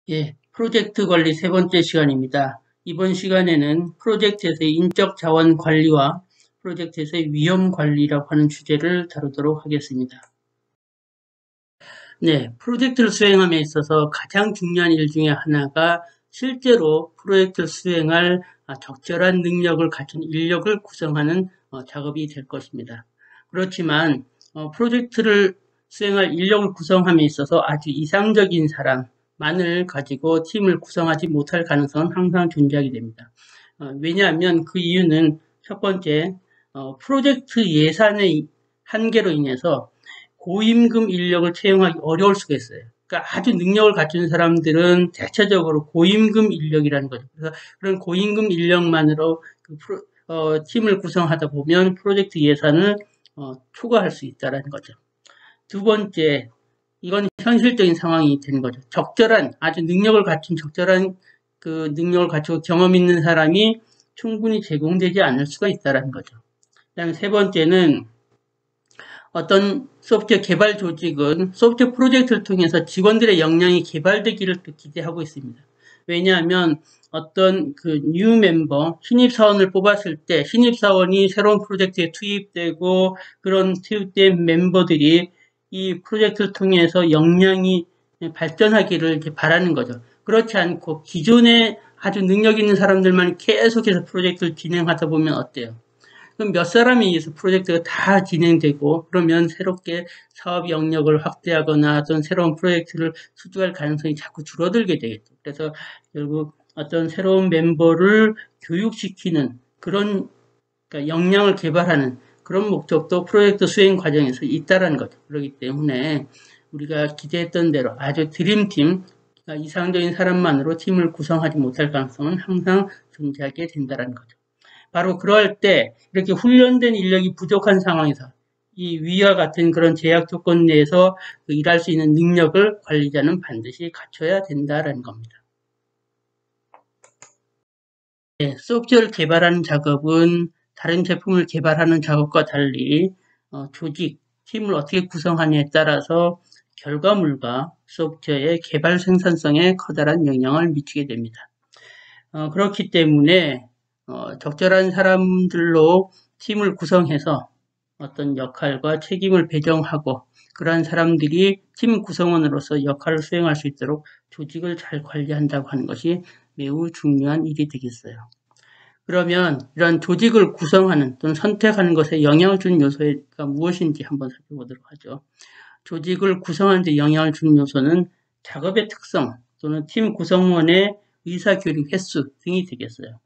예, 프로젝트 관리 세 번째 시간입니다. 이번 시간에는 프로젝트에서의 인적 자원 관리와 프로젝트에서의 위험 관리라고 하는 주제를 다루도록 하겠습니다. 네, 프로젝트를 수행함에 있어서 가장 중요한 일 중에 하나가 실제로 프로젝트를 수행할 적절한 능력을 갖춘 인력을 구성하는 작업이 될 것입니다. 그렇지만 프로젝트를 수행할 인력을 구성함에 있어서 아주 이상적인 사람만을 가지고 팀을 구성하지 못할 가능성은 항상 존재하게 됩니다. 왜냐하면 그 이유는 첫 번째, 프로젝트 예산의 한계로 인해서 고임금 인력을 채용하기 어려울 수가 있어요. 그러니까 아주 능력을 갖춘 사람들은 대체적으로 고임금 인력이라는 거죠. 그래서 그런 고임금 인력만으로 팀을 구성하다 보면 프로젝트 예산을 초과할 수 있다는 거죠. 두 번째, 이건 현실적인 상황이 되는 거죠. 적절한, 아주 능력을 갖춘 적절한 그 능력을 갖추고 경험 있는 사람이 충분히 제공되지 않을 수가 있다는 거죠. 그다음에 세 번째는 어떤 소프트웨어 개발 조직은 소프트웨어 프로젝트를 통해서 직원들의 역량이 개발되기를 또 기대하고 있습니다. 왜냐하면 어떤 그 뉴 멤버, 신입사원을 뽑았을 때 신입사원이 새로운 프로젝트에 투입되고 그런 투입된 멤버들이 이 프로젝트를 통해서 역량이 발전하기를 이제 바라는 거죠. 그렇지 않고 기존에 아주 능력 있는 사람들만 계속해서 프로젝트를 진행하다 보면 어때요? 그럼 몇 사람에 의해서 프로젝트가 다 진행되고 그러면 새롭게 사업 영역을 확대하거나 어떤 새로운 프로젝트를 수주할 가능성이 자꾸 줄어들게 되겠죠. 그래서 결국 어떤 새로운 멤버를 교육시키는 그런 그러니까 역량을 개발하는 그런 목적도 프로젝트 수행 과정에서 있다는 거죠. 그렇기 때문에 우리가 기대했던 대로 아주 드림팀, 이상적인 사람만으로 팀을 구성하지 못할 가능성은 항상 존재하게 된다는 거죠. 바로 그럴 때 이렇게 훈련된 인력이 부족한 상황에서 이 위와 같은 그런 제약 조건 내에서 일할 수 있는 능력을 관리자는 반드시 갖춰야 된다는 겁니다. 네, 소프트웨어를 개발하는 작업은 다른 제품을 개발하는 작업과 달리 조직, 팀을 어떻게 구성하냐에 따라서 결과물과 소프트웨어의 개발 생산성에 커다란 영향을 미치게 됩니다. 그렇기 때문에 적절한 사람들로 팀을 구성해서 어떤 역할과 책임을 배정하고 그러한 사람들이 팀 구성원으로서 역할을 수행할 수 있도록 조직을 잘 관리한다고 하는 것이 매우 중요한 일이 되겠어요. 그러면 이런 조직을 구성하는 또는 선택하는 것에 영향을 주는 요소가 무엇인지 한번 살펴보도록 하죠. 조직을 구성하는 데 영향을 주는 요소는 작업의 특성 또는 팀 구성원의 의사교류 횟수 등이 되겠어요.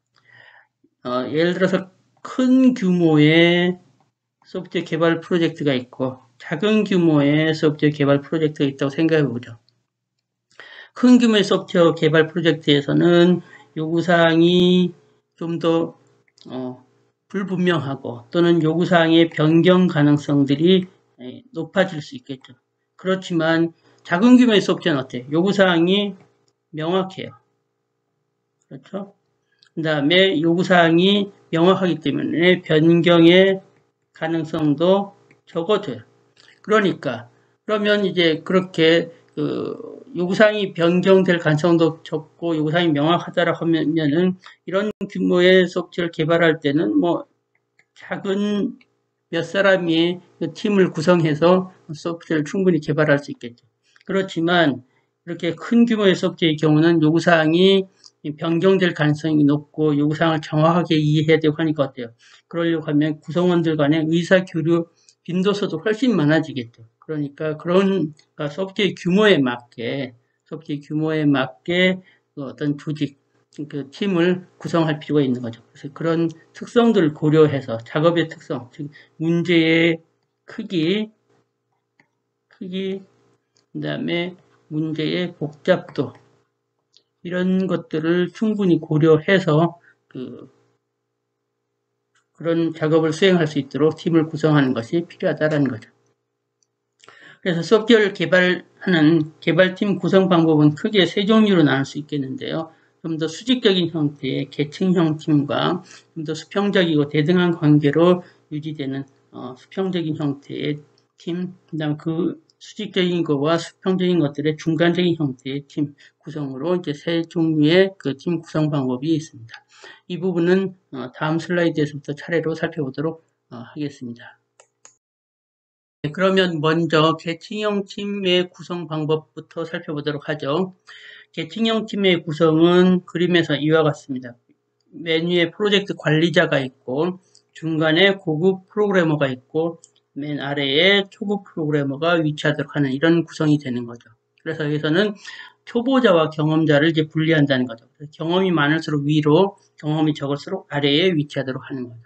예를 들어서 큰 규모의 소프트웨어 개발 프로젝트가 있고 작은 규모의 소프트웨어 개발 프로젝트가 있다고 생각해 보죠. 큰 규모의 소프트웨어 개발 프로젝트에서는 요구사항이 좀 더 불분명하고 또는 요구사항의 변경 가능성들이 높아질 수 있겠죠. 그렇지만 작은 규모의 소프트웨어는 어때요? 요구사항이 명확해요. 그렇죠? 그 다음에 요구사항이 명확하기 때문에 변경의 가능성도 적어져요. 그러면 이제 그렇게 요구사항이 변경될 가능성도 적고 요구사항이 명확하다라고 하면은 이런 규모의 소프트웨어를 개발할 때는 뭐 작은 몇 사람이 팀을 구성해서 소프트웨어를 충분히 개발할 수 있겠죠. 그렇지만 이렇게 큰 규모의 소프트웨어의 경우는 요구사항이 변경될 가능성이 높고 요구사항을 정확하게 이해해야 되고 하니까 어때요? 그러려고 하면 구성원들 간의 의사교류 빈도수도 훨씬 많아지겠죠. 그러니까 소프트웨어 규모에 맞게 어떤 조직, 그 팀을 구성할 필요가 있는 거죠. 그래서 그런 특성들을 고려해서 작업의 특성, 즉 문제의 크기, 그다음에 문제의 복잡도 이런 것들을 충분히 고려해서 그런 작업을 수행할 수 있도록 팀을 구성하는 것이 필요하다는 거죠. 그래서 소프트웨어를 개발하는 개발팀 구성 방법은 크게 세 종류로 나눌 수 있겠는데요. 좀 더 수직적인 형태의 계층형 팀과 좀 더 수평적이고 대등한 관계로 유지되는 수평적인 형태의 팀, 그다음 그 수직적인 것과 수평적인 것들의 중간적인 형태의 팀 구성으로 이제 세 종류의 그 팀 구성 방법이 있습니다. 이 부분은 다음 슬라이드에서부터 차례로 살펴보도록 하겠습니다. 네, 그러면 먼저 계층형 팀의 구성 방법부터 살펴보도록 하죠. 계층형 팀의 구성은 그림에서 이와 같습니다. 메뉴에 프로젝트 관리자가 있고 중간에 고급 프로그래머가 있고 맨 아래에 초급 프로그래머가 위치하도록 하는 이런 구성이 되는 거죠. 그래서 여기서는 초보자와 경험자를 이제 분리한다는 거죠. 경험이 많을수록 위로, 경험이 적을수록 아래에 위치하도록 하는 거죠.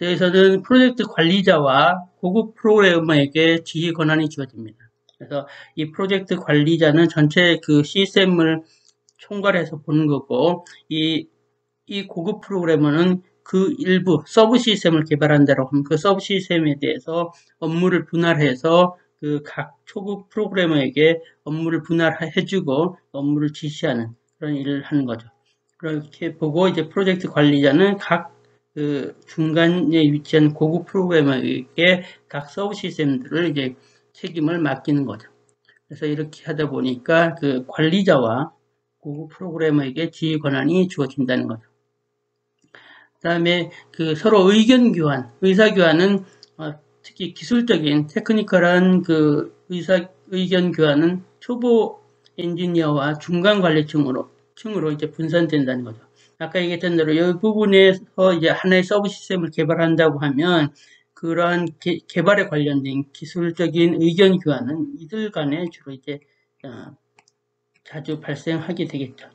여기서는 프로젝트 관리자와 고급 프로그래머에게 지휘 권한이 주어집니다. 그래서 이 프로젝트 관리자는 전체 그 시스템을 총괄해서 보는 거고, 이 고급 프로그래머는 그 일부 서브 시스템을 개발한다고 하면 그 서브 시스템에 대해서 업무를 분할해서 그 각 초급 프로그래머에게 업무를 분할해주고 업무를 지시하는 그런 일을 하는 거죠. 그렇게 보고 이제 프로젝트 관리자는 각 그 중간에 위치한 고급 프로그래머에게 각 서브 시스템들을 이제 책임을 맡기는 거죠. 그래서 이렇게 하다 보니까 그 관리자와 고급 프로그래머에게 지휘 권한이 주어진다는 거죠. 그 다음에 그 서로 의견 교환, 의사 교환은 특히 기술적인 테크니컬한 그 의견 교환은 초보 엔지니어와 중간 관리층으로 이제 분산된다는 거죠. 아까 얘기했던 대로 이 부분에서 이제 하나의 서브 시스템을 개발한다고 하면 그러한 개발에 관련된 기술적인 의견 교환은 이들 간에 주로 이제 자주 발생하게 되겠죠.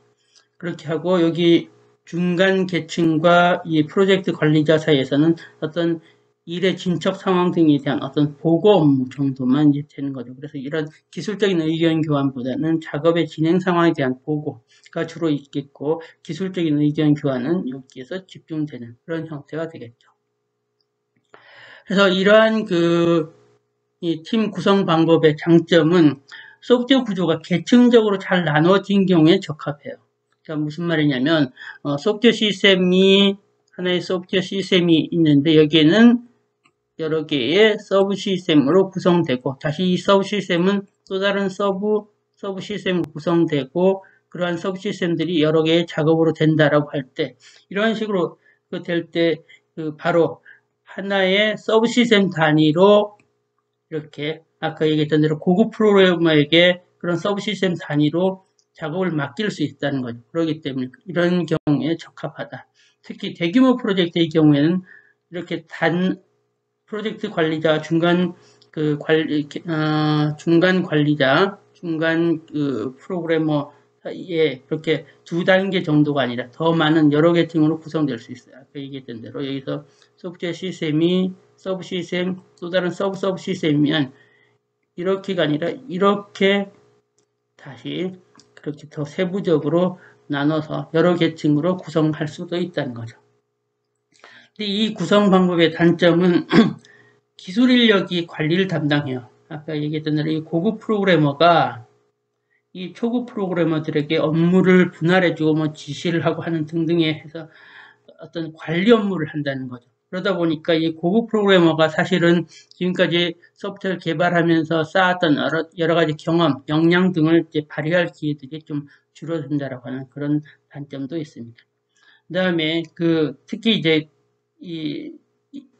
그렇게 하고 여기 중간 계층과 이 프로젝트 관리자 사이에서는 어떤 일의 진척 상황 등에 대한 어떤 보고 업무 정도만 이제 되는 거죠. 그래서 이런 기술적인 의견 교환보다는 작업의 진행 상황에 대한 보고가 주로 있겠고 기술적인 의견 교환은 여기에서 집중되는 그런 형태가 되겠죠. 그래서 이러한 이 팀 구성 방법의 장점은 소프트웨어 구조가 계층적으로 잘 나눠진 경우에 적합해요. 그러니까 무슨 말이냐면 소프트웨어 시스템이 하나의 소프트웨어 시스템이 있는데 여기에는 여러 개의 서브 시스템으로 구성되고 다시 이 서브 시스템은 또 다른 서브 시스템으로 구성되고 그러한 서브 시스템들이 여러 개의 작업으로 된다라고 할 때 이런 식으로 될 때 바로 하나의 서브 시스템 단위로 이렇게 아까 얘기했던 대로 고급 프로그래머에게 그런 서브 시스템 단위로 작업을 맡길 수 있다는 거죠. 그렇기 때문에 이런 경우에 적합하다. 특히 대규모 프로젝트의 경우에는 이렇게 프로젝트 관리자, 중간 관리자, 중간 프로그래머 사이에 그렇게 두 단계 정도가 아니라 더 많은 여러 개 팀으로 구성될 수 있어요. 아까 얘기했던 대로 여기서 소프트웨어 시스템이 서브 시스템, 또 다른 서브 시스템이면 이렇게가 아니라 이렇게 다시 그렇게 더 세부적으로 나눠서 여러 계층으로 구성할 수도 있다는 거죠. 근데 이 구성 방법의 단점은 기술 인력이 관리를 담당해요. 아까 얘기했던 대로 이 고급 프로그래머가 이 초급 프로그래머들에게 업무를 분할해주고 뭐 지시를 하고 하는 등등에 해서 어떤 관리 업무를 한다는 거죠. 그러다 보니까 이 고급 프로그래머가 사실은 지금까지 소프트웨어를 개발하면서 쌓았던 여러 가지 경험, 역량 등을 이제 발휘할 기회들이 좀 줄어든다라고 하는 그런 단점도 있습니다. 그 다음에 특히 이제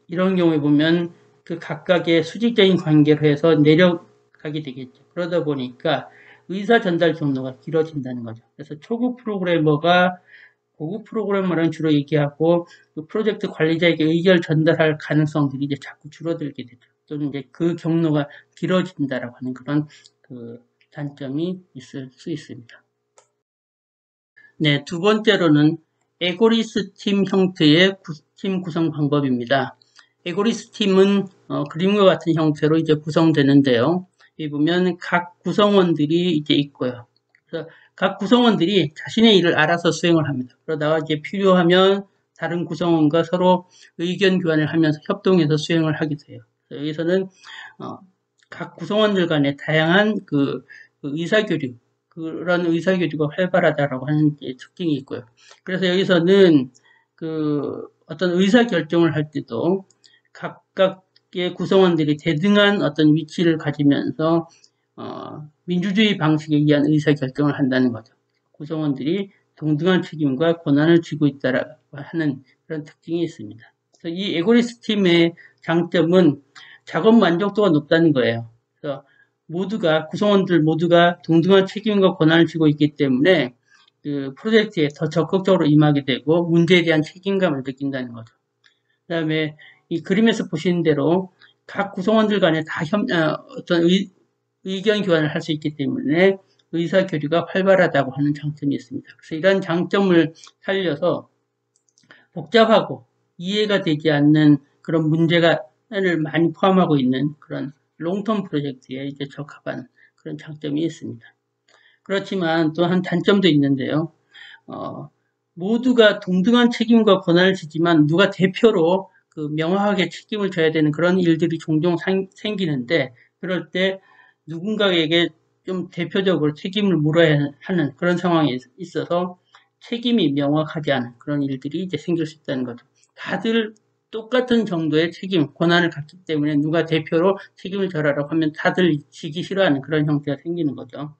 이런 경우에 보면 그 각각의 수직적인 관계로 해서 내려가게 되겠죠. 그러다 보니까 의사 전달 경로가 길어진다는 거죠. 그래서 초급 프로그래머가 고급 프로그래머랑 주로 얘기하고 그 프로젝트 관리자에게 의견을 전달할 가능성들이 이제 자꾸 줄어들게 되죠. 또는 이제 그 경로가 길어진다라고 하는 그런 단점이 있을 수 있습니다. 네, 두 번째로는 에고리스 팀 형태의 팀 구성 방법입니다. 에고리스 팀은 그림과 같은 형태로 이제 구성되는데요. 여기 보면 각 구성원들이 이제 있고요. 그래서 각 구성원들이 자신의 일을 알아서 수행을 합니다. 그러다가 이제 필요하면 다른 구성원과 서로 의견 교환을 하면서 협동해서 수행을 하게 돼요. 그래서 여기서는 각 구성원들 간의 다양한 의사교류, 그런 의사교류가 활발하다라고 하는 특징이 있고요. 그래서 여기서는 어떤 의사결정을 할 때도 각각 구성원들이 대등한 어떤 위치를 가지면서 민주주의 방식에 의한 의사결정을 한다는 거죠. 구성원들이 동등한 책임과 권한을 쥐고 있다라고 하는 그런 특징이 있습니다. 그래서 이 에고리스 팀의 장점은 작업 만족도가 높다는 거예요. 그래서 구성원들 모두가 동등한 책임과 권한을 쥐고 있기 때문에 그 프로젝트에 더 적극적으로 임하게 되고 문제에 대한 책임감을 느낀다는 거죠. 그 다음에 이 그림에서 보시는 대로 각 구성원들 간에 다 어떤 의견 교환을 할 수 있기 때문에 의사 교류가 활발하다고 하는 장점이 있습니다. 그래서 이런 장점을 살려서 복잡하고 이해가 되지 않는 그런 문제를 많이 포함하고 있는 그런 롱텀 프로젝트에 이제 적합한 그런 장점이 있습니다. 그렇지만 또 한 단점도 있는데요. 모두가 동등한 책임과 권한을 지지만 누가 대표로 그 명확하게 책임을 져야 되는 그런 일들이 종종 생기는데 그럴 때 누군가에게 좀 대표적으로 책임을 물어야 하는 그런 상황이 있어서 책임이 명확하지 않은 그런 일들이 이제 생길 수 있다는 거죠. 다들 똑같은 정도의 책임, 권한을 갖기 때문에 누가 대표로 책임을 져라라고 하면 다들 지기 싫어하는 그런 형태가 생기는 거죠.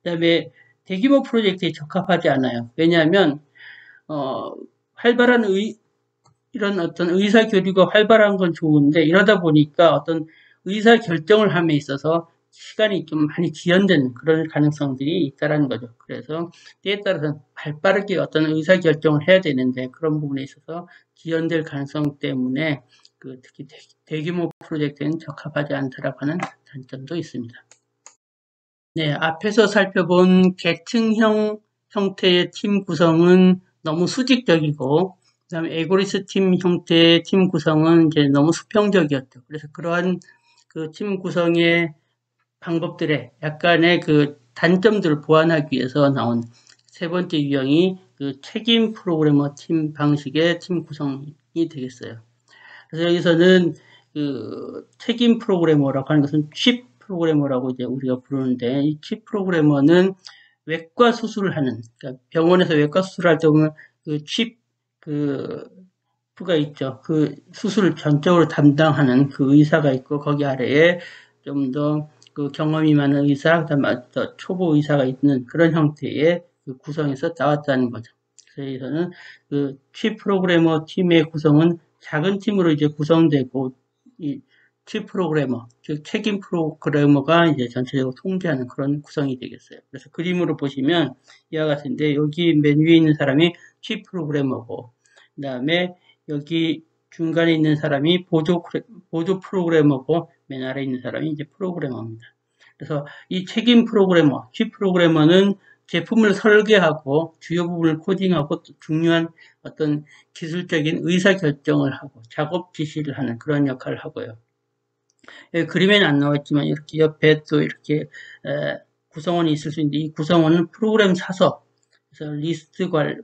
그 다음에 대규모 프로젝트에 적합하지 않아요. 왜냐하면 활발한 이런 어떤 의사 교류가 활발한 건 좋은데 이러다 보니까 어떤 의사 결정을 함에 있어서 시간이 좀 많이 지연되는 그런 가능성들이 있다라는 거죠. 그래서 때에 따라서 발빠르게 어떤 의사 결정을 해야 되는데 그런 부분에 있어서 지연될 가능성 때문에 특히 대규모 프로젝트에는 적합하지 않다라고 하는 단점도 있습니다. 네, 앞에서 살펴본 계층형 형태의 팀 구성은 너무 수직적이고, 그 다음에 에고리스 팀 형태의 팀 구성은 이제 너무 수평적이었죠. 그래서 그러한 그 팀 구성의 방법들의 약간의 그 단점들을 보완하기 위해서 나온 세 번째 유형이 그 책임 프로그래머 팀 방식의 팀 구성이 되겠어요. 그래서 여기서는 그 책임 프로그래머라고 하는 것은 칩 프로그래머라고 이제 우리가 부르는데 이 칩 프로그래머는 외과 수술을 하는, 그러니까 병원에서 외과 수술할 때 보면 그 칩 가 있죠. 그 수술을 전적으로 담당하는 그 의사가 있고 거기 아래에 좀 더 그 경험이 많은 의사, 그다음에 더 초보 의사가 있는 그런 형태의 그 구성에서 나왔다는 거죠. 그래서 그 칩 프로그래머 팀의 구성은 작은 팀으로 이제 구성되고 이 칩 프로그래머, 즉 책임 프로그래머가 이제 전체적으로 통제하는 그런 구성이 되겠어요. 그래서 그림으로 보시면 이와 같은데 여기 맨 위에 있는 사람이 칩 프로그래머고 그 다음에 여기 중간에 있는 사람이 보조 프로그래머고 맨 아래에 있는 사람이 이제 프로그래머입니다. 그래서 이 책임 프로그래머, 칩 프로그래머는 제품을 설계하고 주요 부분을 코딩하고 중요한 어떤 기술적인 의사결정을 하고 작업 지시를 하는 그런 역할을 하고요. 여기 그림에는 안 나왔지만 이렇게 옆에 또 이렇게 구성원이 있을 수 있는데 이 구성원은 프로그램 사서 그래서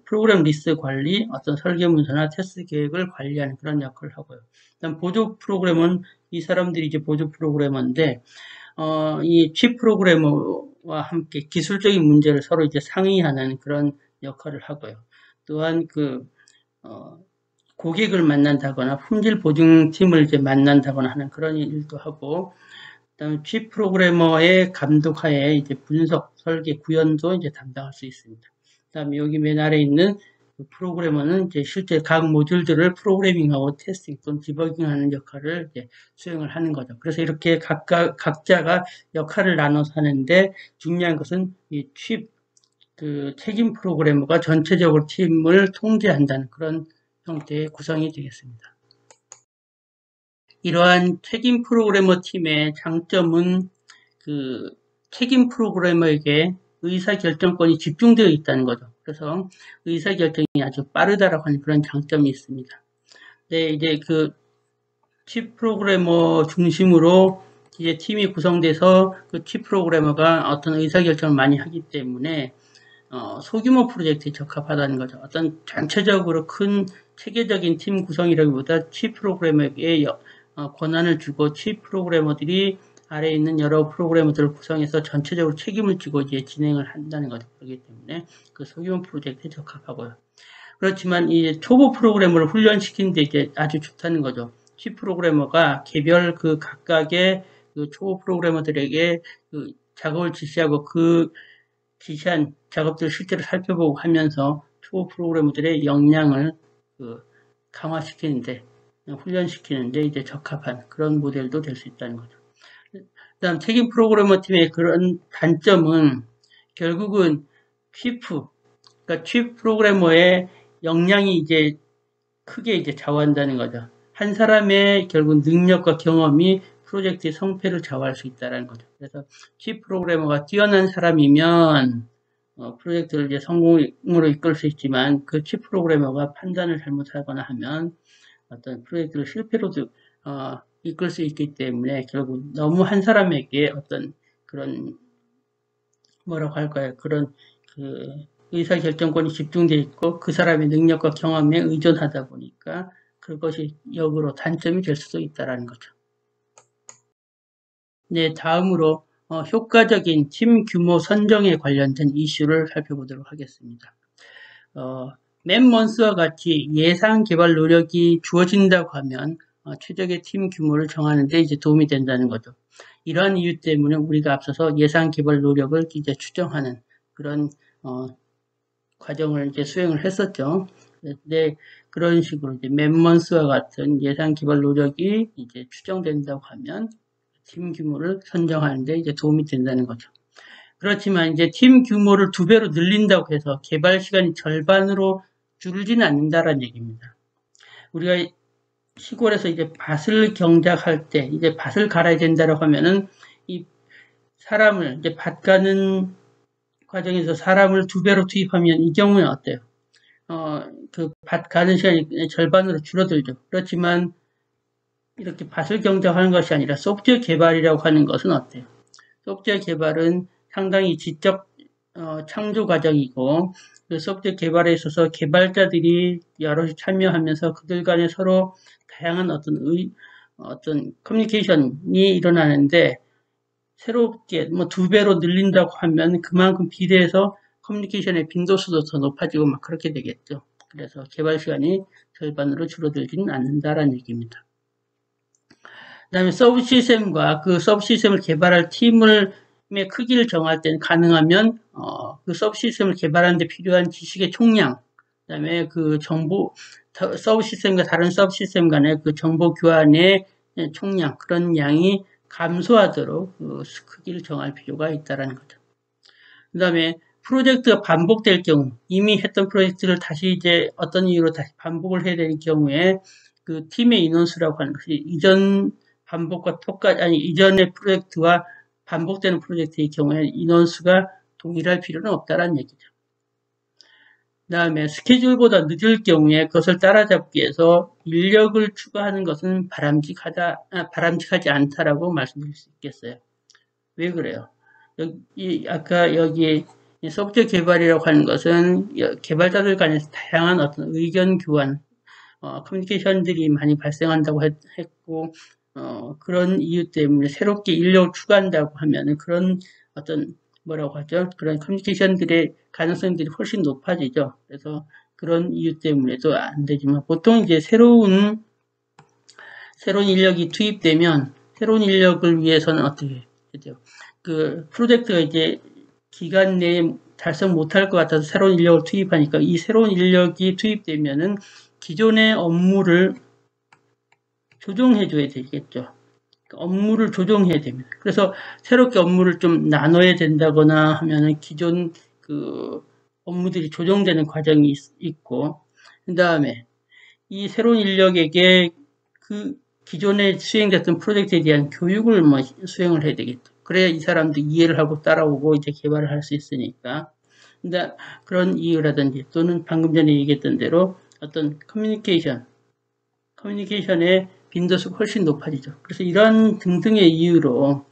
프로그램 리스트 관리, 어떤 설계 문서나 테스트 계획을 관리하는 그런 역할을 하고요. 그다음 보조 프로그래머는 이 사람들이 이제 보조 프로그래머인데 이 칩 프로그래머와 함께 기술적인 문제를 서로 이제 상의하는 그런 역할을 하고요. 또한 고객을 만난다거나 품질 보증팀을 이제 만난다거나 하는 그런 일도 하고, 그다음에 칩 프로그래머의 감독하에 이제 분석, 설계, 구현도 이제 담당할 수 있습니다. 그다음에 여기 맨 아래 있는 그 프로그래머는 이제 실제 각 모듈들을 프로그래밍하고 테스팅 또는 디버깅하는 역할을 이제 수행을 하는 거죠. 그래서 이렇게 각자가 역할을 나눠서 하는데 중요한 것은 이 책임 프로그래머가 전체적으로 팀을 통제한다는 그런 형태의 구성이 되겠습니다. 이러한 책임 프로그래머 팀의 장점은 그 책임 프로그래머에게 의사결정권이 집중되어 있다는 거죠. 그래서 의사결정이 아주 빠르다라고 하는 그런 장점이 있습니다. 네, 이제 그 칩 프로그래머 중심으로 이제 팀이 구성돼서 그 칩 프로그래머가 어떤 의사결정을 많이 하기 때문에 소규모 프로젝트에 적합하다는 거죠. 어떤 전체적으로 큰 체계적인 팀 구성이라기보다 칩 프로그래머에게 권한을 주고 칩 프로그래머들이 아래에 있는 여러 프로그래머들을 구성해서 전체적으로 책임을 지고 이제 진행을 한다는 거죠. 그렇기 때문에 그 소규모 프로젝트에 적합하고요. 그렇지만 이 초보 프로그래머를 훈련시키는데 이제 아주 좋다는 거죠. C 프로그래머가 개별 그 각각의 그 초보 프로그래머들에게 그 작업을 지시하고 그 지시한 작업들을 실제로 살펴보고 하면서 초보 프로그래머들의 역량을 그 강화시키는데, 훈련시키는데 이제 적합한 그런 모델도 될 수 있다는 거죠. 그다음 책임 프로그래머 팀의 그런 단점은 결국은 취프, 그러니까 취프 프로그래머의 역량이 이제 크게 이제 좌우한다는 거죠. 한 사람의 결국 능력과 경험이 프로젝트의 성패를 좌우할 수 있다는 거죠. 그래서 취프 프로그래머가 뛰어난 사람이면 프로젝트를 이제 성공으로 이끌 수 있지만 그 취프 프로그래머가 판단을 잘못하거나 하면 어떤 프로젝트를 실패로도 이끌 수 있기 때문에 결국 너무 한 사람에게 어떤 그런 뭐라고 할까요? 그런 그 의사결정권이 집중되어 있고 그 사람의 능력과 경험에 의존하다 보니까 그것이 역으로 단점이 될 수도 있다는 거죠. 네, 다음으로 효과적인 팀 규모 선정에 관련된 이슈를 살펴보도록 하겠습니다. 맨먼스와 같이 예상 개발 노력이 주어진다고 하면 최적의 팀 규모를 정하는 데 이제 도움이 된다는 거죠. 이러한 이유 때문에 우리가 앞서서 예상 개발 노력을 이제 추정하는 그런 과정을 이제 수행을 했었죠. 네, 그런 식으로 이제 맨먼스와 같은 예상 개발 노력이 이제 추정된다고 하면 팀 규모를 선정하는 데 이제 도움이 된다는 거죠. 그렇지만 이제 팀 규모를 2배로 늘린다고 해서 개발 시간이 절반으로 줄지는 않는다라는 얘기입니다. 우리가 시골에서 이제 밭을 경작할 때 이제 밭을 갈아야 된다라고 하면은 이 사람을 이제 밭 가는 과정에서 사람을 2배로 투입하면 이 경우는 어때요? 그 밭 가는 시간이 절반으로 줄어들죠. 그렇지만 이렇게 밭을 경작하는 것이 아니라 소프트웨어 개발이라고 하는 것은 어때요? 소프트웨어 개발은 상당히 지적 창조 과정이고 그 소프트웨어 개발에 있어서 개발자들이 여럿이 참여하면서 그들 간에 서로 다양한 어떤 커뮤니케이션이 일어나는데 새롭게 뭐 2배로 늘린다고 하면 그만큼 비례해서 커뮤니케이션의 빈도수도 더 높아지고 막 그렇게 되겠죠. 그래서 개발 시간이 절반으로 줄어들지는 않는다라는 얘기입니다. 그 다음에 서브 시스템과 그 서브 시스템을 개발할 팀의 크기를 정할 때는 가능하면 그 서브 시스템을 개발하는 데 필요한 지식의 총량, 그 다음에 그 정보 서브 시스템과 다른 서브 시스템 간의 그 정보 교환의 총량, 그런 양이 감소하도록 그 크기를 정할 필요가 있다는 거죠. 그 다음에 프로젝트가 반복될 경우, 이미 했던 프로젝트를 다시 이제 어떤 이유로 다시 반복을 해야 되는 경우에 그 팀의 인원수라고 하는 것이 이전의 프로젝트와 반복되는 프로젝트의 경우에 인원수가 동일할 필요는 없다는 얘기죠. 그 다음에 스케줄보다 늦을 경우에 그것을 따라잡기 위해서 인력을 추가하는 것은 바람직하지 않다라고 말씀드릴 수 있겠어요. 왜 그래요? 아까 여기 소프트웨어 개발이라고 하는 것은 개발자들 간에서 다양한 어떤 의견 교환, 커뮤니케이션들이 많이 발생한다고 했고, 그런 이유 때문에 새롭게 인력을 추가한다고 하면 그런 어떤 뭐라고 하죠? 그런 커뮤니케이션들의 가능성들이 훨씬 높아지죠. 그래서 그런 이유 때문에도 안 되지만 보통 이제 새로운 인력이 투입되면 새로운 인력을 위해서는 어떻게 되죠? 그 프로젝트가 이제 기간 내에 달성 못할 것 같아서 새로운 인력을 투입하니까 이 새로운 인력이 투입되면은 기존의 업무를 조정해줘야 되겠죠. 업무를 조정해야 됩니다. 그래서 새롭게 업무를 좀 나눠야 된다거나 하면은 기존 그 업무들이 조정되는 과정이 있고, 그 다음에 이 새로운 인력에게 그 기존에 수행됐던 프로젝트에 대한 교육을 뭐 수행을 해야 되겠죠. 그래야 이 사람도 이해를 하고 따라오고 이제 개발을 할 수 있으니까. 근데 그런 이유라든지 또는 방금 전에 얘기했던 대로 어떤 커뮤니케이션의 빈도수가 훨씬 높아지죠. 그래서 이런 등등의 이유로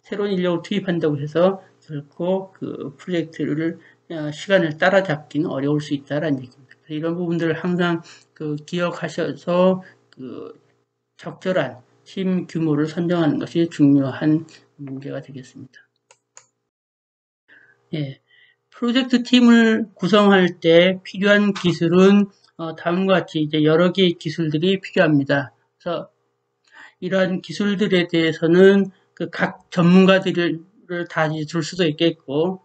새로운 인력을 투입한다고 해서 결코 그 프로젝트를 시간을 따라잡기는 어려울 수 있다는 얘기입니다. 이런 부분들을 항상 그 기억하셔서 그 적절한 팀 규모를 선정하는 것이 중요한 문제가 되겠습니다. 예, 프로젝트 팀을 구성할 때 필요한 기술은 다음과 같이 이제 여러 개의 기술들이 필요합니다. 그래서 이러한 기술들에 대해서는 그 각 전문가들을 다 둘 수도 있겠고,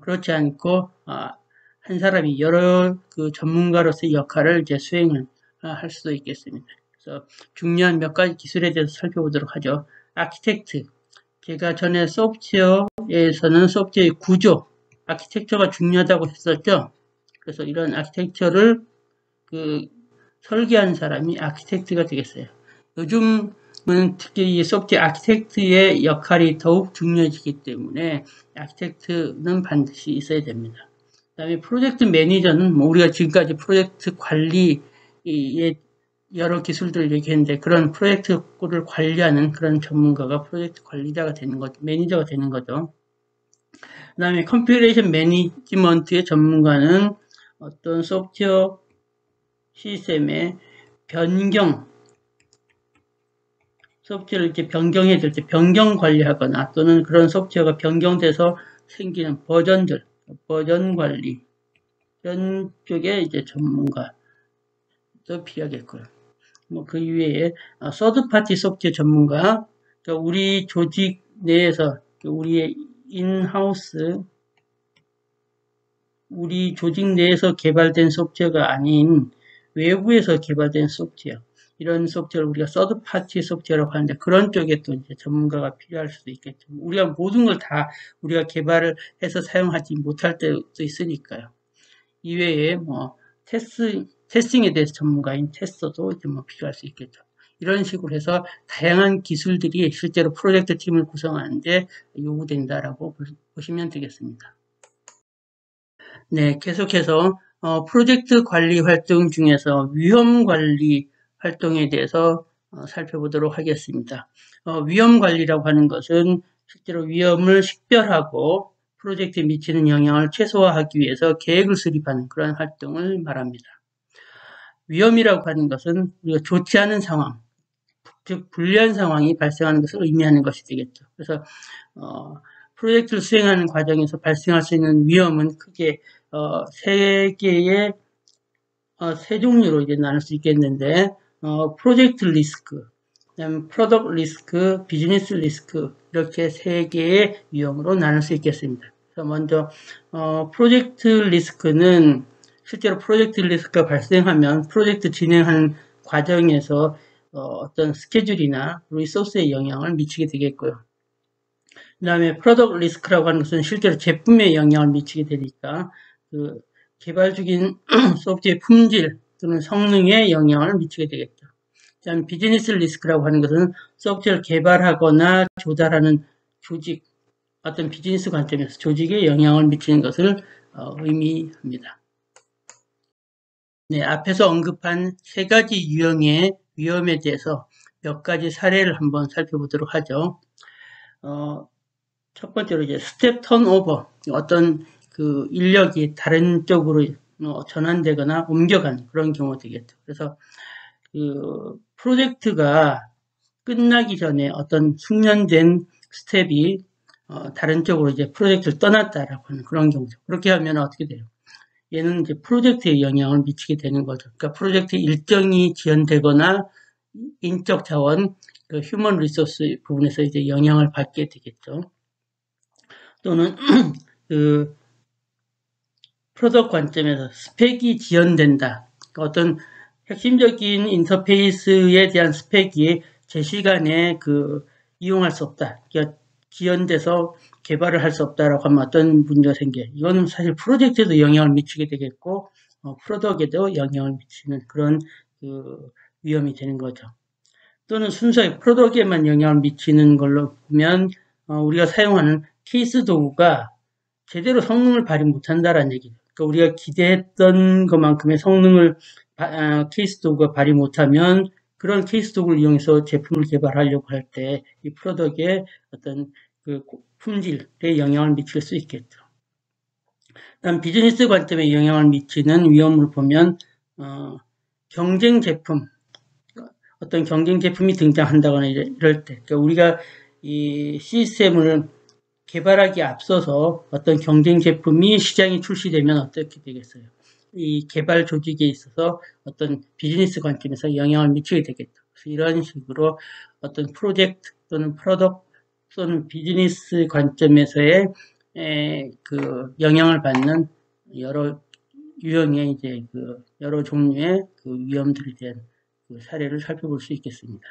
그렇지 않고, 한 사람이 여러 그 전문가로서의 역할을 이제 수행을 할 수도 있겠습니다. 그래서 중요한 몇 가지 기술에 대해서 살펴보도록 하죠. 아키텍트. 제가 전에 소프트웨어에서는 소프트웨어의 구조, 아키텍처가 중요하다고 했었죠. 그래서 이런 아키텍처를 그 설계한 사람이 아키텍트가 되겠어요. 요즘은 특히 이 소프트웨어 아키텍트의 역할이 더욱 중요해지기 때문에 아키텍트는 반드시 있어야 됩니다. 그 다음에 프로젝트 매니저는 뭐 우리가 지금까지 프로젝트 관리의 여러 기술들을 얘기했는데 그런 프로젝트를 관리하는 그런 전문가가 프로젝트 관리자가 되는 거죠. 매니저가 되는 거죠. 그 다음에 컨피그레이션 매니지먼트의 전문가는 어떤 소프트웨어 시스템의 변경, 소프트웨어를 이렇게 변경해야 될 때 변경 관리하거나 또는 그런 소프트웨어가 변경돼서 생기는 버전들, 버전 관리, 이런 쪽에 이제 전문가도 필요하겠고요. 뭐 그 이외에 서드 파티 소프트웨어 전문가, 그러니까 우리 조직 내에서 우리의 인하우스, 우리 조직 내에서 개발된 소프트웨어가 아닌 외부에서 개발된 소프트웨어, 이런 소프트웨어를 우리가 서드 파티 소프트웨어라고 하는데 그런 쪽에 또 이제 전문가가 필요할 수도 있겠죠. 우리가 모든 걸 다 우리가 개발을 해서 사용하지 못할 때도 있으니까요. 이외에 뭐 테스팅에 대해서 전문가인 테스터도 이제 뭐 필요할 수 있겠죠. 이런 식으로 해서 다양한 기술들이 실제로 프로젝트 팀을 구성하는데 요구된다라고 보시면 되겠습니다. 네, 계속해서 프로젝트 관리 활동 중에서 위험 관리 활동에 대해서 살펴보도록 하겠습니다. 위험 관리라고 하는 것은 실제로 위험을 식별하고 프로젝트에 미치는 영향을 최소화하기 위해서 계획을 수립하는 그런 활동을 말합니다. 위험이라고 하는 것은 우리가 좋지 않은 상황, 즉 불리한 상황이 발생하는 것을 의미하는 것이 되겠죠. 그래서 프로젝트를 수행하는 과정에서 발생할 수 있는 위험은 크게 세 종류로 이제 나눌 수 있겠는데, 프로젝트 리스크, 그다음에 프로덕트 리스크, 비즈니스 리스크, 이렇게 세 개의 위험으로 나눌 수 있겠습니다. 그래서 먼저 프로젝트 리스크는 실제로 프로젝트 리스크가 발생하면 프로젝트 진행하는 과정에서 어떤 스케줄이나 리소스에 영향을 미치게 되겠고요. 그 다음에 프로덕트 리스크라고 하는 것은 실제로 제품에 영향을 미치게 되니까 그 개발 중인 소프트웨어 품질 또는 성능에 영향을 미치게 되겠죠. 그 다음에 비즈니스 리스크라고 하는 것은 소프트웨어를 개발하거나 조달하는 조직, 어떤 비즈니스 관점에서 조직에 영향을 미치는 것을 의미합니다. 네, 앞에서 언급한 세 가지 유형의 위험에 대해서 몇 가지 사례를 한번 살펴보도록 하죠. 첫 번째로 이제 스텝 턴오버, 어떤 그 인력이 다른 쪽으로 전환되거나 옮겨간 그런 경우가 되겠죠. 그래서 그 프로젝트가 끝나기 전에 어떤 숙련된 스텝이 다른 쪽으로 이제 프로젝트를 떠났다라고 하는 그런 경우죠. 그렇게 하면 어떻게 돼요? 얘는 이제 프로젝트에 영향을 미치게 되는 거죠. 그러니까 프로젝트 일정이 지연되거나 인적 자원, 그 휴먼 리소스 부분에서 이제 영향을 받게 되겠죠. 또는 그 프로덕트 관점에서 스펙이 지연된다. 그러니까 어떤 핵심적인 인터페이스에 대한 스펙이 제 시간에 이용할 수 없다. 그러니까 지연돼서 개발을 할 수 없다라고 하면 어떤 문제가 생겨요. 이거는 사실 프로젝트에도 영향을 미치게 되겠고, 프로덕트에도 영향을 미치는 그런 위험이 되는 거죠. 또는 순수하게 프로덕트에만 영향을 미치는 걸로 보면, 우리가 사용하는 케이스 도구가 제대로 성능을 발휘 못한다라는 얘기죠. 그러니까 우리가 기대했던 것만큼의 성능을 케이스 도구가 발휘 못하면 그런 케이스 도구를 이용해서 제품을 개발하려고 할 때 이 프로덕트의 어떤 그 품질에 영향을 미칠 수 있겠죠. 다음 비즈니스 관점에 영향을 미치는 위험을 보면 경쟁 제품, 어떤 경쟁 제품이 등장한다거나 이럴 때, 그러니까 우리가 이 시스템을 개발하기에 앞서서 어떤 경쟁 제품이 시장에 출시되면 어떻게 되겠어요? 이 개발 조직에 있어서 어떤 비즈니스 관점에서 영향을 미치게 되겠죠. 그래서 이런 식으로 어떤 프로젝트 또는 프로덕트 또는 비즈니스 관점에서의 그 영향을 받는 여러 유형의 이제 그 여러 종류의 그 위험들에 대한 그 사례를 살펴볼 수 있겠습니다.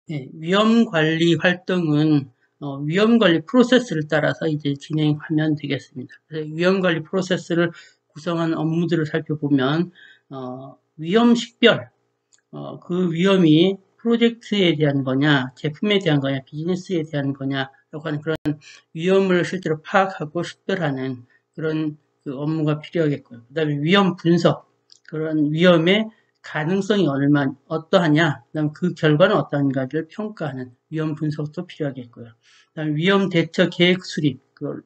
네, 위험 관리 활동은 위험 관리 프로세스를 따라서 이제 진행하면 되겠습니다. 그래서 위험 관리 프로세스를 구성하는 업무들을 살펴보면 위험 식별, 그 위험이 프로젝트에 대한 거냐, 제품에 대한 거냐, 비즈니스에 대한 거냐라고 하는 그런 위험을 실제로 파악하고 식별하는 그런 그 업무가 필요하겠고요. 그 다음에 위험 분석, 그런 위험의 가능성이 어떠하냐, 그 다음에 그 결과는 어떠한가를 평가하는 위험 분석도 필요하겠고요. 그 다음에 위험 대처 계획 수립, 그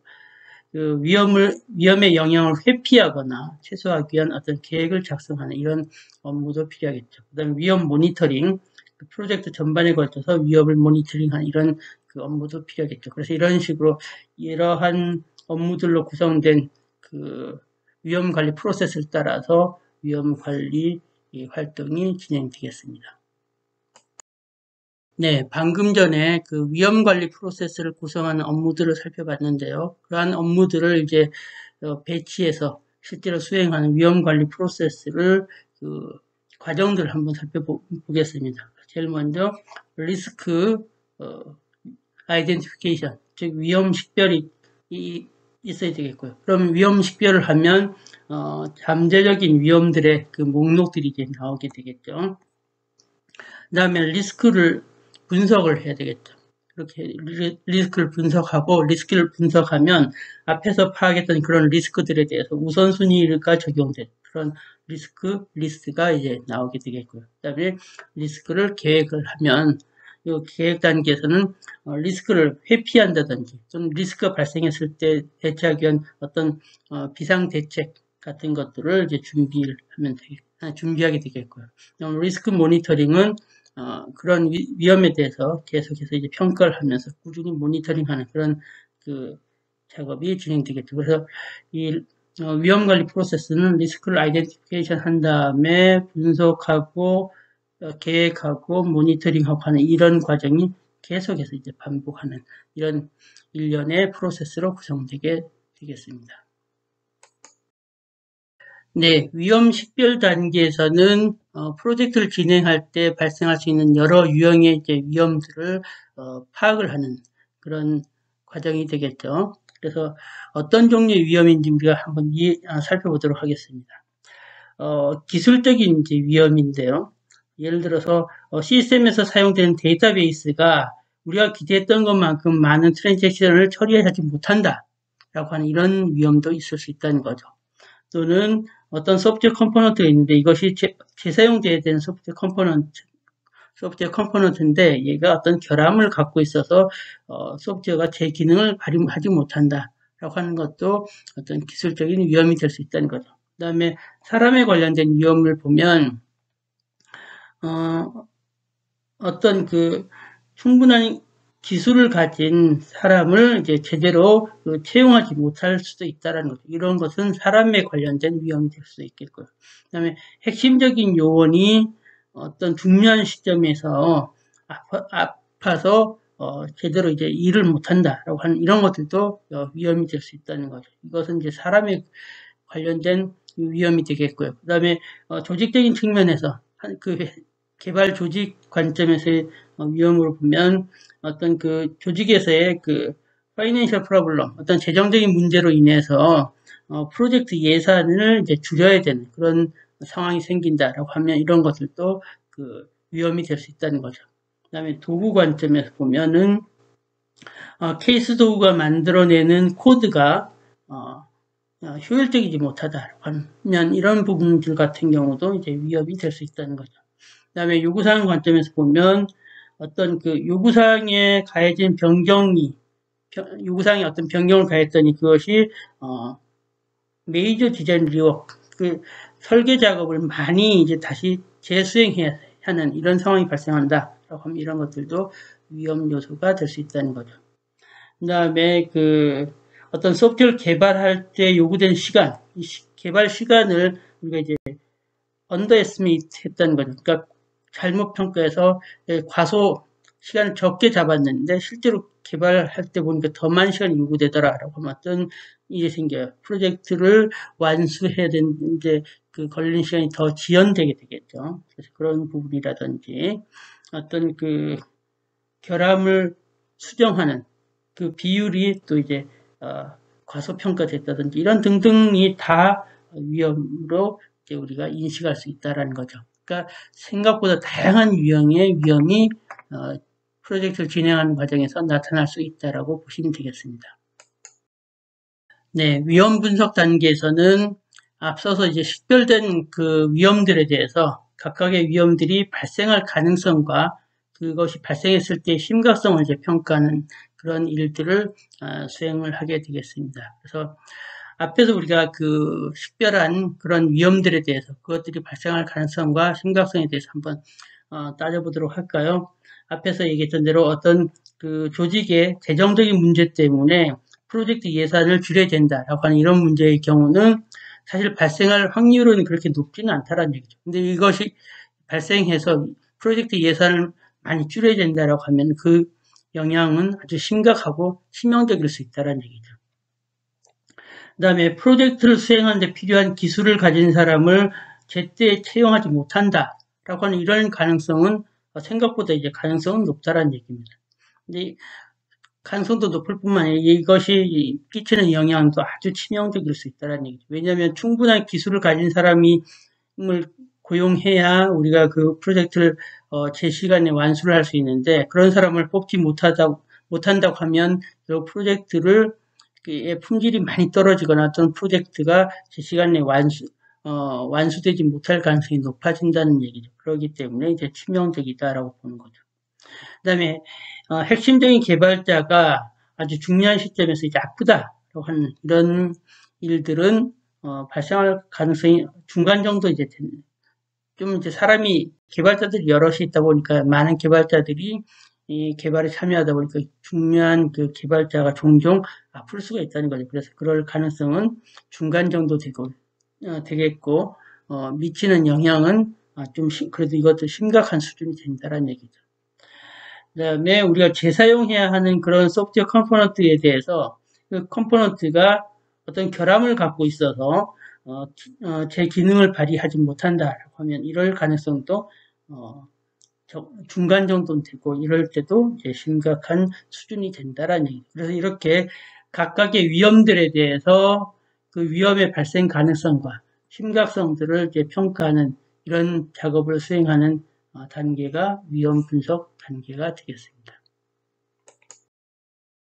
위험의 영향을 회피하거나 최소화하기 위한 어떤 계획을 작성하는 이런 업무도 필요하겠죠. 그 다음에 위험 모니터링, 그 프로젝트 전반에 걸쳐서 위험을 모니터링하는 이런 그 업무도 필요하겠죠. 그래서 이런 식으로 이러한 업무들로 구성된 그 위험 관리 프로세스를 따라서 위험 관리 활동이 진행되겠습니다. 네, 방금 전에 그 위험 관리 프로세스를 구성하는 업무들을 살펴봤는데요. 그러한 업무들을 이제 배치해서 실제로 수행하는 위험 관리 프로세스를 그 과정들을 한번 살펴보겠습니다. 제일 먼저 리스크 아이덴티피케이션, 즉 위험 식별이 있어야 되겠고요. 그럼 위험 식별을 하면 잠재적인 위험들의 그 목록들이 이제 나오게 되겠죠. 그 다음에 리스크를 분석을 해야 되겠죠. 그렇게 리스크를 분석하고 리스크를 분석하면 앞에서 파악했던 그런 리스크들에 대해서 우선순위가 적용된 그런 리스트가 이제 나오게 되겠고요. 그 다음에 리스크를 계획을 하면 이 계획 단계에서는 리스크를 회피한다든지 또는 리스크가 발생했을 때 대처하기 위한 어떤 비상 대책 같은 것들을 이제 준비하게 되겠고요. 리스크 모니터링은 그런 위험에 대해서 계속해서 이제 평가를 하면서 꾸준히 모니터링하는 그런 그 작업이 진행되겠죠. 그래서 이 위험 관리 프로세스는 리스크를 아이덴티피케이션 한 다음에 분석하고 계획하고 모니터링하고 하는 이런 과정이 계속해서 이제 반복하는 이런 일련의 프로세스로 구성되게 되겠습니다. 네, 위험 식별 단계에서는 프로젝트를 진행할 때 발생할 수 있는 여러 유형의 이제 위험들을 파악을 하는 그런 과정이 되겠죠. 그래서 어떤 종류의 위험인지 우리가 한번 살펴보도록 하겠습니다. 기술적인 이제 위험인데요. 예를 들어서 시스템에서 사용되는 데이터베이스가 우리가 기대했던 것만큼 많은 트랜잭션을 처리하지 못한다라고 하는 이런 위험도 있을 수 있다는 거죠. 또는 어떤 소프트웨어 컴포넌트가 있는데 이것이 재사용돼야 되는 소프트웨어 컴포넌트인데 얘가 어떤 결함을 갖고 있어서 소프트웨어가 제 기능을 발휘하지 못한다라고 하는 것도 어떤 기술적인 위험이 될 수 있다는 거죠. 그 다음에 사람에 관련된 위험을 보면 어떤 그 충분한 기술을 가진 사람을 이제 제대로 채용하지 못할 수도 있다는 거죠. 이런 것은 사람에 관련된 위험이 될 수도 있겠고요. 그 다음에 핵심적인 요원이 어떤 중요한 시점에서 아파서 제대로 이제 일을 못한다라고 하는 이런 것들도 위험이 될 수 있다는 거죠. 이것은 이제 사람에 관련된 위험이 되겠고요. 그 다음에 조직적인 측면에서 그 개발 조직 관점에서의 위험으로 보면 어떤 그 조직에서의 그 파이낸셜 프로블럼, 어떤 재정적인 문제로 인해서 프로젝트 예산을 이제 줄여야 되는 그런 상황이 생긴다라고 하면 이런 것들도 그 위험이 될 수 있다는 거죠. 그 다음에 도구 관점에서 보면은 케이스 도구가 만들어내는 코드가 효율적이지 못하다라고 하면 이런 부분들 같은 경우도 이제 위험이 될 수 있다는 거죠. 그 다음에 요구사항 관점에서 보면 어떤 그 요구사항에 가해진 요구사항에 어떤 변경을 가했더니 그것이 메이저 디자인 리워크, 그 설계 작업을 많이 이제 다시 재수행해야 하는 이런 상황이 발생한다라고 하면 이런 것들도 위험 요소가 될 수 있다는 거죠. 그 다음에 그 어떤 소프트웨어를 개발할 때 요구된 시간, 이 개발 시간을 우리가 이제 언더에스티메이트 했다는 거죠. 그러니까 잘못 평가해서 과소 시간을 적게 잡았는데 실제로 개발할 때 보니까 더 많은 시간이 요구되더라라고 하면 어떤 일이 생겨요. 프로젝트를 완수해야 되는데 그 걸리는 시간이 더 지연되게 되겠죠. 그래서 그런 부분이라든지 어떤 그 결함을 수정하는 그 비율이 또 이제 과소평가됐다든지 이런 등등이 다 위험으로 이제 우리가 인식할 수 있다라는 거죠. 그러니까 생각보다 다양한 유형의 위험이 프로젝트를 진행하는 과정에서 나타날 수 있다라고 보시면 되겠습니다. 네, 위험 분석 단계에서는 앞서서 이제 식별된 그 위험들에 대해서 각각의 위험들이 발생할 가능성과 그것이 발생했을 때 심각성을 이제 평가하는 그런 일들을 수행을 하게 되겠습니다. 그래서 앞에서 우리가 그 식별한 그런 위험들에 대해서 그것들이 발생할 가능성과 심각성에 대해서 한번 따져보도록 할까요? 앞에서 얘기했던 대로 어떤 그 조직의 재정적인 문제 때문에 프로젝트 예산을 줄여야 된다라고 하는 이런 문제의 경우는 사실 발생할 확률은 그렇게 높지는 않다라는 얘기죠. 근데 이것이 발생해서 프로젝트 예산을 많이 줄여야 된다라고 하면 그 영향은 아주 심각하고 치명적일 수 있다는 얘기죠. 그 다음에 프로젝트를 수행하는 데 필요한 기술을 가진 사람을 제때 채용하지 못한다라고 하는 이런 가능성은 생각보다 이제 가능성은 높다라는 얘기입니다. 근데 가능성도 높을 뿐만 아니라 이것이 끼치는 영향도 아주 치명적일 수 있다는 얘기죠. 왜냐하면 충분한 기술을 가진 사람을 고용해야 우리가 그 프로젝트를 제 시간에 완수를 할 수 있는데 그런 사람을 뽑지 못한다고 하면 그 프로젝트를 품질이 많이 떨어지거나 또는 프로젝트가 제 시간에 완수되지 못할 가능성이 높아진다는 얘기죠. 그렇기 때문에 이제 치명적이다라고 보는 거죠. 그 다음에 핵심적인 개발자가 아주 중요한 시점에서 이제 아프다라고 하는 이런 일들은 발생할 가능성이 중간 정도 이제 좀 이제 사람이 개발자들이 여럿이 있다 보니까 많은 개발자들이 이 개발에 참여하다 보니까 중요한 그 개발자가 종종 아플 수가 있다는 거죠. 그래서 그럴 가능성은 중간 정도 되겠고 미치는 영향은 좀 그래도 이것도 심각한 수준이 된다는 얘기죠. 그 다음에 우리가 재사용해야 하는 그런 소프트웨어 컴포넌트에 대해서 그 컴포넌트가 어떤 결함을 갖고 있어서 제 기능을 발휘하지 못한다라고 하면 이럴 가능성도 중간 정도는 되고 이럴 때도 이제 심각한 수준이 된다라는 얘기죠. 그래서 이렇게 각각의 위험들에 대해서 그 위험의 발생 가능성과 심각성들을 이제 평가하는 이런 작업을 수행하는 단계가 위험 분석 단계가 되겠습니다.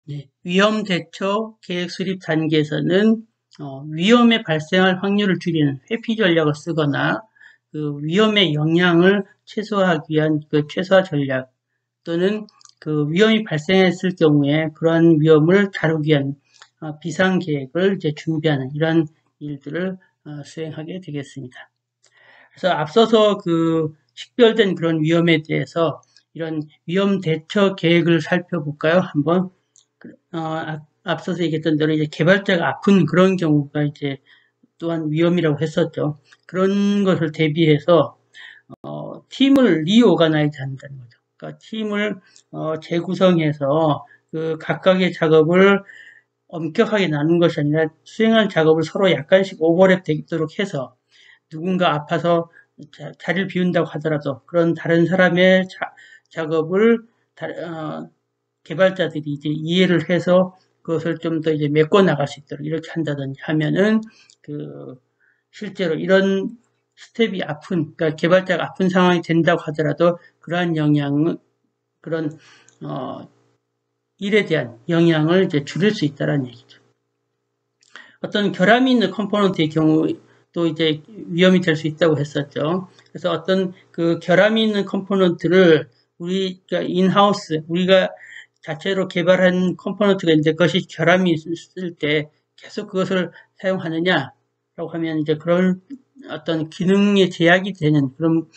네, 위험 대처 계획 수립 단계에서는 위험의 발생할 확률을 줄이는 회피 전략을 쓰거나 그 위험의 영향을 최소화하기 위한 그 최소화 전략 또는 그 위험이 발생했을 경우에 그러한 위험을 다루기 위한 비상 계획을 이제 준비하는 이런 일들을 수행하게 되겠습니다. 그래서 앞서서 그 식별된 그런 위험에 대해서 이런 위험 대처 계획을 살펴볼까요? 한번 앞서서 얘기했던 대로 이제 개발자가 아픈 그런 경우가 이제 또한 위험이라고 했었죠. 그런 것을 대비해서 팀을 리오가나이즈 한다는 거죠. 그러니까 팀을 재구성해서 그 각각의 작업을 엄격하게 나눈 것이 아니라 수행할 작업을 서로 약간씩 오버랩 되도록 해서 누군가 아파서 자리를 비운다고 하더라도 그런 다른 사람의 작업을 개발자들이 이제 이해를 해서 그것을 좀 더 이제 메꿔 나갈 수 있도록 이렇게 한다든지 하면은 그 실제로 이런 스텝이 그러니까 개발자가 아픈 상황이 된다고 하더라도 그러한 영향은 그런 일에 대한 영향을 이제 줄일 수 있다는 얘기죠. 어떤 결함이 있는 컴포넌트의 경우 또 이제 위험이 될 수 있다고 했었죠. 그래서 어떤 그 결함이 있는 컴포넌트를 우리가 인하우스 우리가 자체로 개발한 컴포넌트가 이제 그것이 결함이 있을 때 계속 그것을 사용하느냐라고 하면 이제 그런 어떤 기능에 제약이 되는 그런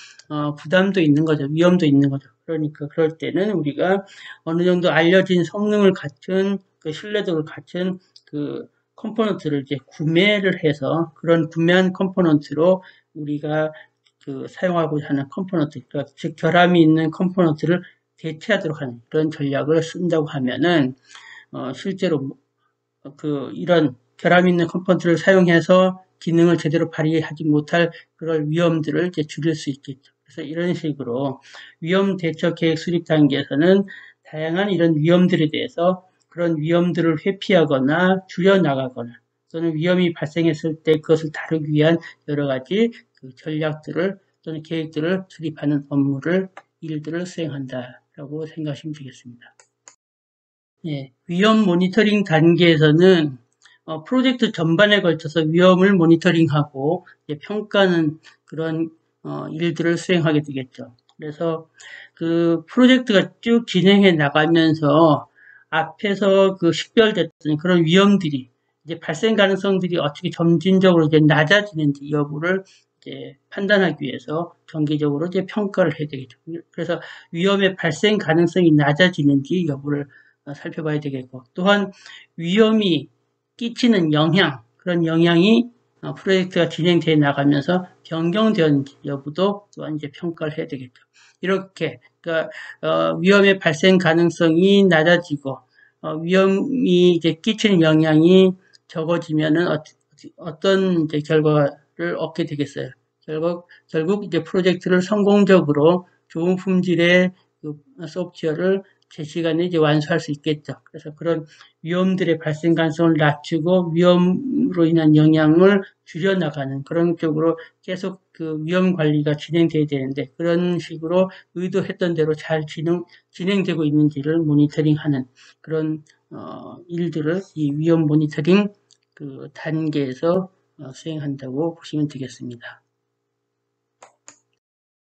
부담도 있는 거죠. 위험도 있는 거죠. 그러니까 그럴 때는 우리가 어느 정도 알려진 성능을 갖춘 그 신뢰도를 갖춘 그 컴포넌트를 이제 구매를 해서 그런 구매한 컴포넌트로 우리가 그 사용하고자 하는 컴포넌트, 그러니까 즉 결함이 있는 컴포넌트를 대체하도록 하는 그런 전략을 쓴다고 하면은 실제로 이런 결함 있는 컴포넌트를 사용해서 기능을 제대로 발휘하지 못할 그런 위험들을 이제 줄일 수 있겠죠. 그래서 이런 식으로 위험 대처 계획 수립 단계에서는 다양한 이런 위험들에 대해서 그런 위험들을 회피하거나 줄여나가거나 또는 위험이 발생했을 때 그것을 다루기 위한 여러 가지 전략들을 또는 계획들을 수립하는 일들을 수행한다라고 생각하시면 되겠습니다. 예, 위험 모니터링 단계에서는 프로젝트 전반에 걸쳐서 위험을 모니터링하고 평가하는 그런 일들을 수행하게 되겠죠. 그래서 그 프로젝트가 쭉 진행해 나가면서 앞에서 식별됐던 그런 위험들이 이제 발생 가능성들이 어떻게 점진적으로 이제 낮아지는지 여부를 이제 판단하기 위해서 정기적으로 이제 평가를 해야 되겠죠. 그래서 위험의 발생 가능성이 낮아지는지 여부를 살펴봐야 되겠고, 또한 위험이 끼치는 그런 영향이 프로젝트가 진행되어 나가면서 변경되었는지 여부도 또한 이제 평가를 해야 되겠죠. 이렇게 그러니까 위험의 발생 가능성이 낮아지고 위험이 이제 끼치는 영향이 적어지면은 어떤 이제 결과를 얻게 되겠어요. 결국 이제 프로젝트를 성공적으로 좋은 품질의 소프트웨어를 제 시간에 이제 완수할 수 있겠죠. 그래서 그런 위험들의 발생 가능성을 낮추고 위험으로 인한 영향을 줄여나가는 그런 쪽으로 계속 위험 관리가 진행돼야 되는데 그런 식으로 의도했던 대로 잘 진행되고 있는지를 모니터링하는 그런 일들을 이 위험 모니터링 단계에서 수행한다고 보시면 되겠습니다.